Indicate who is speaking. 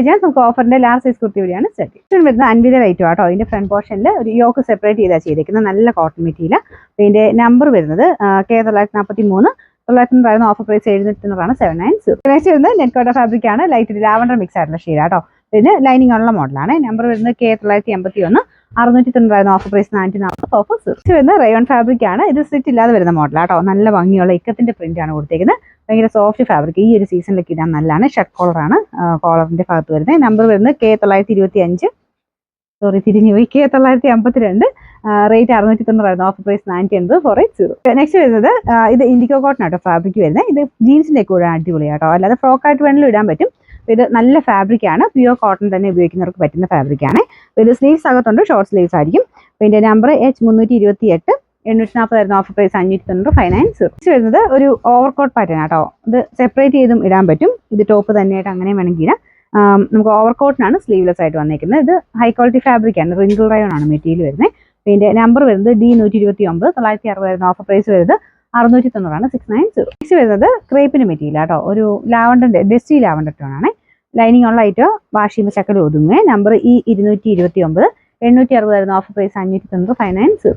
Speaker 1: ചെയ്യാൻ നമുക്ക് ഓഫറിന്റെ large size kurti കൂടിയാണ് സെറ്റ്. ഇത് വരുന്ന 50 റേറ്റ് ആട്ടോ. ഇതിന്റെ ഫ്രണ്ട് പോർഷനിൽ ഒരു യോക്ക് സെപ്പറേറ്റ് ചെയ്താൽ ചെയ്തേക്കുന്നത്, നല്ല കോട്ടൺ മെറ്റീരിയൽ. ഇതിന്റെ നമ്പർ വരുന്നത് K943. 900 offer price 790 790. നെക്സ്റ്റ് വരുന്നത് നെറ്റ് കോട്ടൺ ഫാബ്രിക് ആണ്. ലൈറ്റ് ലാവണ്ടർ മിക്സ് ആയിട്ടുള്ള ഷെയ്ഡ് ആട്ടോ. ഇതിന് ലൈനിങ് ഉള്ള മോഡലാണ്. നമ്പർ വരുന്നത് K981. 690 offer price 440 offer. വരുന്ന റയോൺ ഫാബ്രിക് ആണ്. ഇത് സ്റ്റിച്ച് ഇല്ലാതെ വരുന്ന മോഡലാട്ടോ. നല്ല ഭംഗിയുള്ള ഇക്കത്തിന്റെ പ്രിന്റ് ആണ് കൊടുത്തേക്കുന്നത്. ഭയങ്കര സോഫ്റ്റ് ഫാബ്രിക്. ഈ ഒരു സീസണിലേക്ക് ഇടാൻ നല്ലതാണ്. ഷർട്ട് കോളർ ആണ് കോളറിന്റെ ഭാഗത്ത് വരുന്നത്. നമ്പർ വരുന്നത് K925. സോറി തിരിഞ്ഞുപോയി. K952. Rate 690 offer price 980 480. Next വരുന്നത് ഇത് ഇൻഡിഗോ കോട്ടൺ ആട്ടോ ഫാബ്രിക് വരുന്നത്. ഇത് ജീൻസിന്റെ കൂടെ അടിപൊളിയാട്ടോ. അല്ലാതെ ഫ്രോക്കായിട്ട് വേണമെങ്കിലും ഇടാൻ പറ്റും. ഇത് നല്ല ഫാബ്രിക് ആണ്. പ്യുവർ കോട്ടൺ തന്നെ ഉപയോഗിക്കുന്നവർക്ക് പറ്റുന്ന ഫാബ്രിക് ആണ്. ഇത് സ്ലീവ്സ് അകത്തുണ്ട്, ഷോർട്ട് സ്ലീവ്സ് ആയിരിക്കും. ഇതിന്റെ നമ്പർ H328. 840 ഓഫർ പ്രൈസ് 590 590. വരുന്നത് ഒരു ഓവർകോട്ട് പാറ്റേൺ ആട്ടോ. ഇത് സെപ്പറേറ്റ് ചെയ്തും ഇടാൻ പറ്റും. ഇത് ടോപ്പ് തന്നെയായിട്ട് അങ്ങനെ വേണമെങ്കിൽ ഇടാം. നമുക്ക് ഓവർകോട്ടിനാണ് സ്ലീവ്ലെസ് ആയിട്ട് വന്നിരിക്കുന്നത്. ഇത് ഹൈ ക്വാളിറ്റി ഫാബ്രിക് ആണ്. റിങ്കിൾ റയോൺ ആണ് മെറ്റീരിയൽ വരുന്നത്. ഇതിന്റെ നമ്പർ വരുന്നത് D129. 960 ഓഫർ പ്രൈസ് വരുന്നത് 690 690. നെക്സ്റ്റ് വരുന്നത് ക്രേപ്പിന് മെറ്റീരിയൽ ആട്ടോ. ഒരു ലാവണ്ടറിന്റെ ഡസ്റ്റി ലാവണ്ടർ ടോൺ ആണ്. ലൈനിങ് ഉള്ള ഐറ്റം വാഷ് ചെയ്യുമ്പോൾ ചക്കൽ ഒതുങ്ങുക. Number E229. 860 ഓഫർ പ്രൈസ് 590 590.